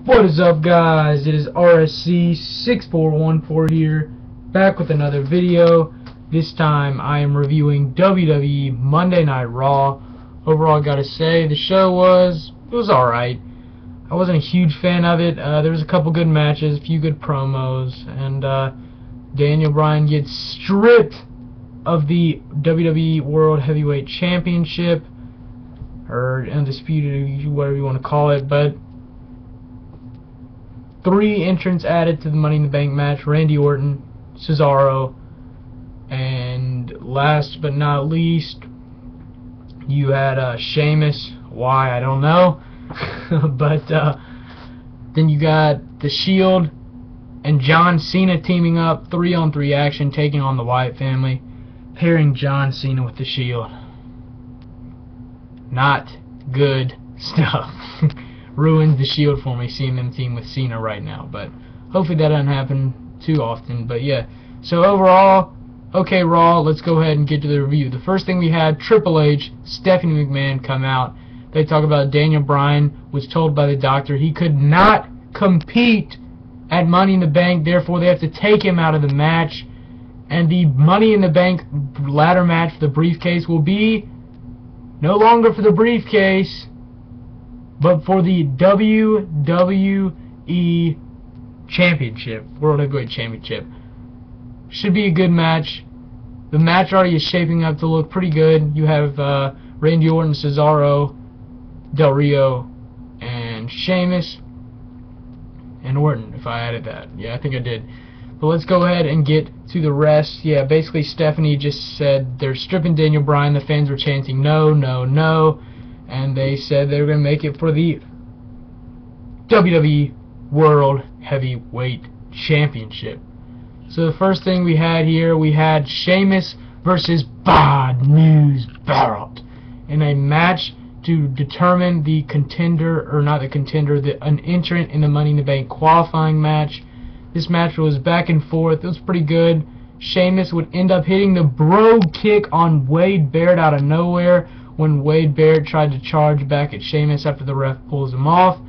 What is up, guys? It is RSC6414 here, back with another video. This time I am reviewing WWE Monday Night Raw. Overall, I gotta say, the show was alright. I wasn't a huge fan of it. There was a couple good matches, a few good promos, and Daniel Bryan gets stripped of the WWE World Heavyweight Championship, or undisputed, whatever you want to call it, but 3 entrants added to the Money in the Bank match: Randy Orton, Cesaro, and last but not least, you had Sheamus. Why, I don't know. But then you got The Shield and John Cena teaming up, 3-on-3 action, taking on the Wyatt family, pairing John Cena with The Shield. Not good stuff. Ruins The Shield for me, seeing them team with Cena right now, but hopefully that doesn't happen too often. But yeah, so overall, okay, Raw, let's go ahead and get to the review. The first thing we had, Triple H, Stephanie McMahon come out. They talk about Daniel Bryan was told by the doctor he could not compete at Money in the Bank, therefore they have to take him out of the match, and the Money in the Bank ladder match for the briefcase will be no longer for the briefcase, but for the WWE Championship, World Heavyweight Championship. Should be a good match. The match already is shaping up to look pretty good. You have Randy Orton, Cesaro, Del Rio, and Sheamus, and Orton, if I added that. Yeah, I think I did. But let's go ahead and get to the rest. Yeah, basically Stephanie just said they're stripping Daniel Bryan. The fans were chanting no, no, no. And they said they were going to make it for the WWE World Heavyweight Championship. So the first thing we had here, we had Sheamus versus Bad News Barrett in a match to determine the contender, or not the contender, an entrant in the Money in the Bank qualifying match. This match was back and forth. It was pretty good. Sheamus would end up hitting the bro kick on Wade Barrett out of nowhere, when Wade Barrett tried to charge back at Sheamus after the ref pulls him off.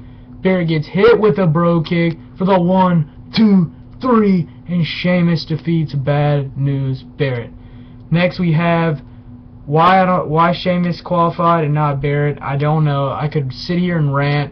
Barrett gets hit with a bro kick for the 1, 2, 3, and Sheamus defeats Bad News Barrett. Next we have why Sheamus qualified and not Barrett. I don't know. I could sit here and rant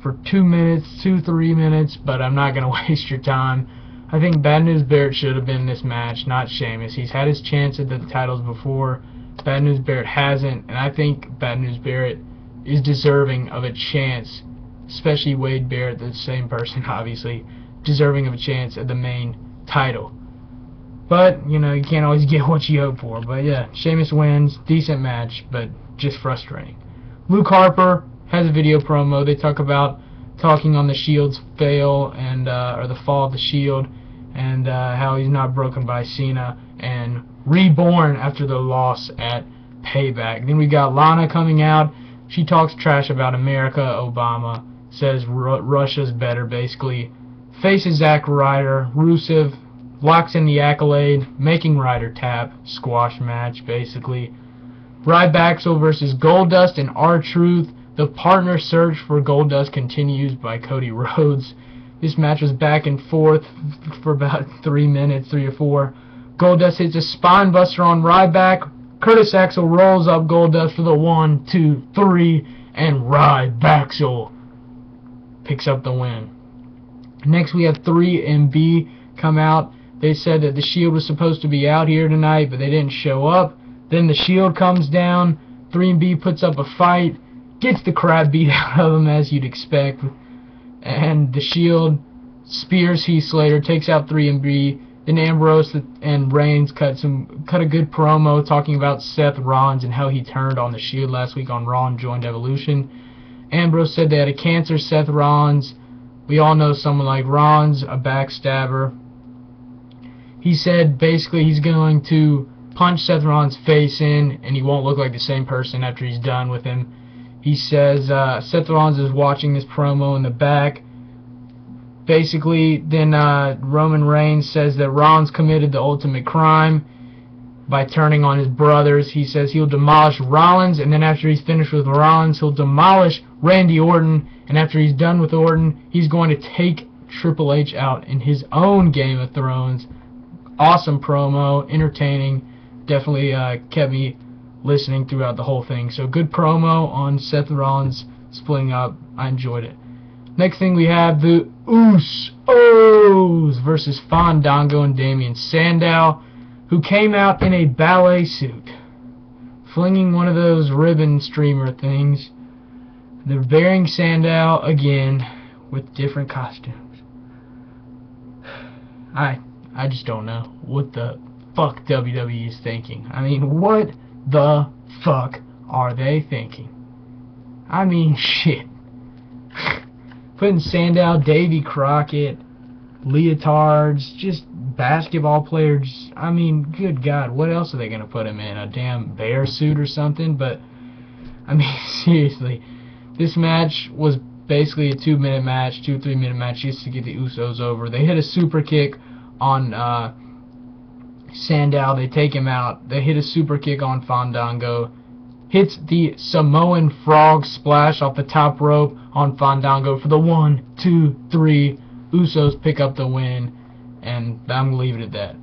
for 2 minutes, 3 minutes, but I'm not going to waste your time. I think Bad News Barrett should have been in this match, not Sheamus. He's had his chance at the titles before. Bad News Barrett hasn't, and I think Bad News Barrett is deserving of a chance, especially Wade Barrett, the same person, obviously, deserving of a chance at the main title. But, you know, you can't always get what you hope for. But yeah, Sheamus wins, decent match, but just frustrating. Luke Harper has a video promo. They talk about talking on the Shield's fail, and or the fall of the Shield, and how he's not broken by Cena, and reborn after the loss at Payback. Then we got Lana coming out. She talks trash about America, Obama, says Russia's better, basically. Faces Zack Ryder. Rusev locks in the accolade, making Ryder tap. Squash match, basically. Ryback versus Goldust and R-Truth. The partner search for Goldust continues by Cody Rhodes. This match was back and forth for about 3 minutes, 3 or 4. Goldust hits a spine buster on Ryback. Curtis Axel rolls up Goldust for the 1, 2, 3, and Ryback picks up the win. Next we have 3MB come out. They said that the Shield was supposed to be out here tonight, but they didn't show up. Then the Shield comes down. 3MB puts up a fight, gets the crap beat out of him as you'd expect, and the Shield spears Heath Slater, takes out 3MB. Then Ambrose and Reigns cut a good promo talking about Seth Rollins and how he turned on the Shield last week on Raw and joined Evolution. Ambrose said they had a cancer Seth Rollins. We all know someone like Rollins, a backstabber. He said basically he's going to punch Seth Rollins' face in, and he won't look like the same person after he's done with him. He says Seth Rollins is watching this promo in the back. Basically, then Roman Reigns says that Rollins committed the ultimate crime by turning on his brothers. He says he'll demolish Rollins, and then after he's finished with Rollins, he'll demolish Randy Orton And after he's done with Orton, he's going to take Triple H out in his own Game of Thrones. Awesome promo, entertaining, definitely kept me listening throughout the whole thing. So good promo on Seth Rollins splitting up. I enjoyed it. Next thing we have the Usos versus Fandango and Damien Sandow, who came out in a ballet suit, flinging one of those ribbon streamer things. They're burying Sandow again with different costumes. I just don't know what the fuck WWE is thinking. I mean, what the fuck are they thinking? I mean, shit. Putting Sandow, Davy Crockett, leotards, just basketball players. I mean, good God, what else are they going to put him in? A damn bear suit or something? But, I mean, seriously, this match was basically a 2-minute match, 2-3-minute match just to get the Usos over. They hit a super kick on Sandow. They take him out. They hit a super kick on Fandango. Hits the Samoan frog splash off the top rope on Fandango for the 1, 2, 3. Usos pick up the win, and I'm going to leave it at that.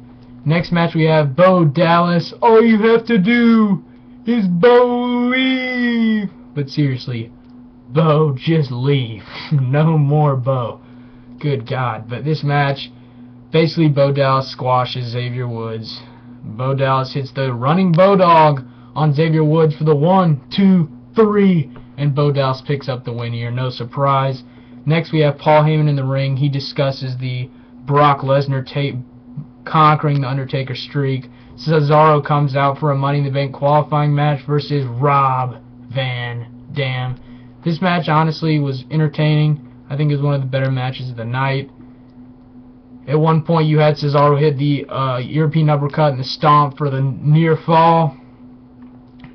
Next match we have Bo Dallas. All you have to do is believe. But seriously, Bo, just leave. No more Bo. Good God. But this match, basically Bo Dallas squashes Xavier Woods. Bo Dallas hits the running Bodog on Xavier Woods for the 1, 2, 3, and Bo Dallas picks up the win here. No surprise. Next we have Paul Heyman in the ring. He discusses the Brock Lesnar tape conquering the Undertaker streak. Cesaro comes out for a Money in the Bank qualifying match versus Rob Van Dam. This match honestly was entertaining. I think it was one of the better matches of the night. At one point you had Cesaro hit the European uppercut and the stomp for the near fall.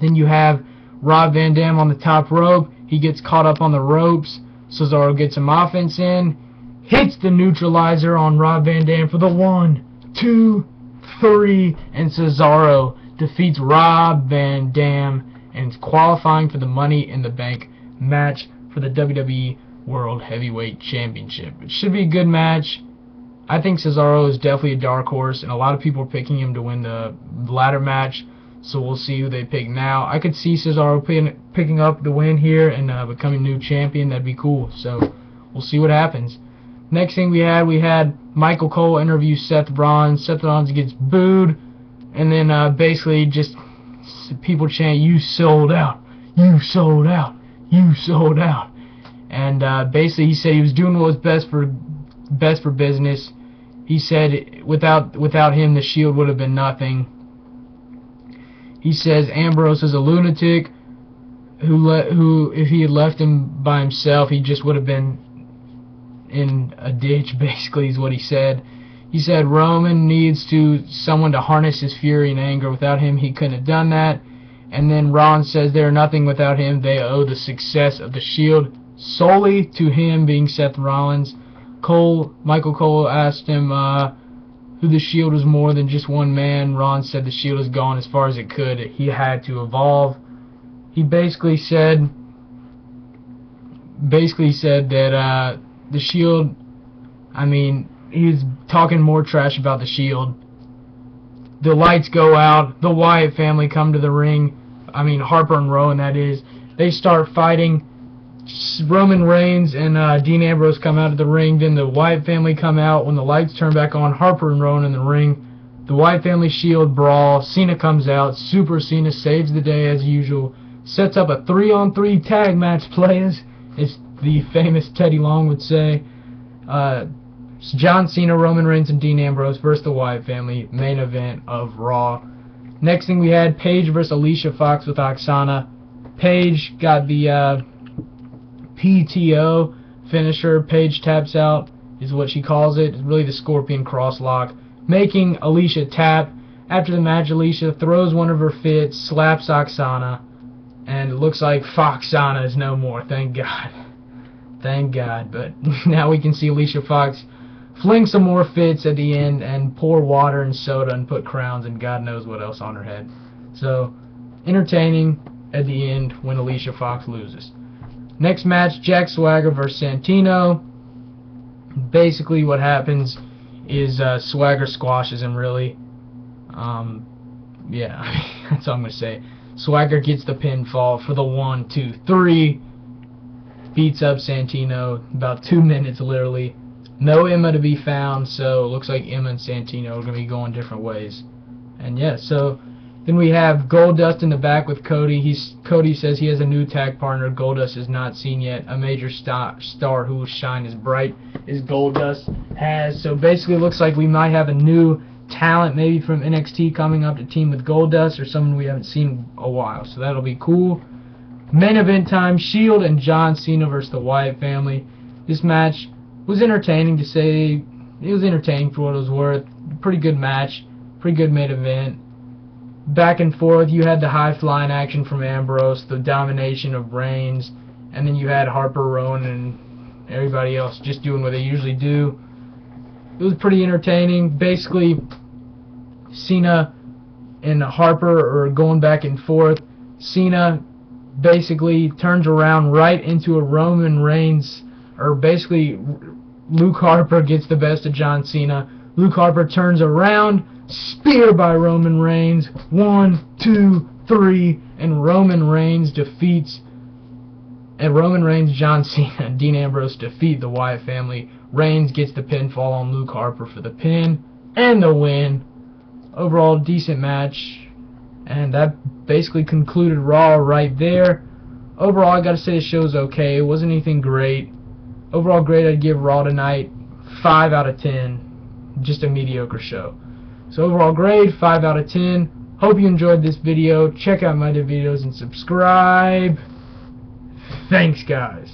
Then you have Rob Van Dam on the top rope. He gets caught up on the ropes. Cesaro gets some offense in. Hits the neutralizer on Rob Van Dam for the 1, 2, 3. And Cesaro defeats Rob Van Dam and is qualifying for the Money in the Bank match for the WWE World Heavyweight Championship. It should be a good match. I think Cesaro is definitely a dark horse, and a lot of people are picking him to win the ladder match. So we'll see who they pick now. I could see Cesaro picking up the win here and becoming new champion. That'd be cool. So we'll see what happens. Next thing we had Michael Cole interview Seth Rollins. Seth Rollins gets booed, and then basically just people chant, "You sold out, you sold out, you sold out." And basically he said he was doing what was best for business. He said without him the Shield would have been nothing. He says Ambrose is a lunatic who if he had left him by himself, he just would have been in a ditch, basically is what he said. He said Roman needs someone to harness his fury and anger. Without him, he couldn't have done that. And then Rollins says they're nothing without him. They owe the success of the Shield solely to him, being Seth Rollins. Michael Cole asked him who the Shield was more than just one man. Rollins said the Shield has gone as far as it could. He had to evolve. He basically said that the Shield, I mean, he was talking more trash about the Shield. The lights go out. The Wyatt family come to the ring. I mean, Harper and Rowan, that is. They start fighting. Roman Reigns and Dean Ambrose come out of the ring. Then the Wyatt family come out. When the lights turn back on, Harper and Rowan in the ring. The Wyatt family Shield brawl. Cena comes out. Super Cena saves the day as usual. Sets up a 3-on-3 tag match, players. It's the famous Teddy Long would say. John Cena, Roman Reigns, and Dean Ambrose versus the Wyatt family. Main event of Raw. Next thing we had Paige versus Alicia Fox with Oksana. Paige got the PTO finisher. Paige taps out is what she calls it. It's really the Scorpion Crosslock, making Alicia tap. After the match, Alicia throws one of her fits, slaps Oksana, and it looks like Foxana is no more. Thank God. Thank God. But now we can see Alicia Fox fling some more fits at the end and pour water and soda and put crowns and God knows what else on her head. So, entertaining at the end when Alicia Fox loses. Next match, Jack Swagger versus Santino. Basically what happens is Swagger squashes him, really. Yeah, that's all I'm going to say. Swagger gets the pinfall for the 1, 2, 3. Beats up Santino. About 2 minutes, literally. No Emma to be found, so it looks like Emma and Santino are going to be going different ways. And yeah, so then we have Goldust in the back with Cody. Cody says he has a new tag partner Goldust is not seen yet. A major star who will shine as bright as Goldust has. So basically it looks like we might have a new talent maybe from NXT coming up to team with Goldust, or someone we haven't seen in a while. So that'll be cool. Main event time, Shield and John Cena versus the Wyatt family. This match was entertaining, to say. It was entertaining for what it was worth. Pretty good match. Pretty good main event. Back and forth, you had the high-flying action from Ambrose, the domination of Reigns, and then you had Harper, Rowan, and everybody else just doing what they usually do. It was pretty entertaining. Basically, Cena and Harper are going back and forth. Cena basically turns around right into a Roman Reigns, or basically Luke Harper gets the best of John Cena. Luke Harper turns around, spear by Roman Reigns, 1, 2, 3, and Roman Reigns, John Cena, and Dean Ambrose defeat the Wyatt family. Reigns gets the pinfall on Luke Harper for the pin and the win. Overall, decent match, and that basically concluded Raw right there. Overall, I gotta say the show's okay. It wasn't anything great. Overall grade, I'd give Raw tonight 5 out of 10. Just a mediocre show. So overall grade, 5 out of 10. Hope you enjoyed this video. Check out my other videos and subscribe. Thanks, guys.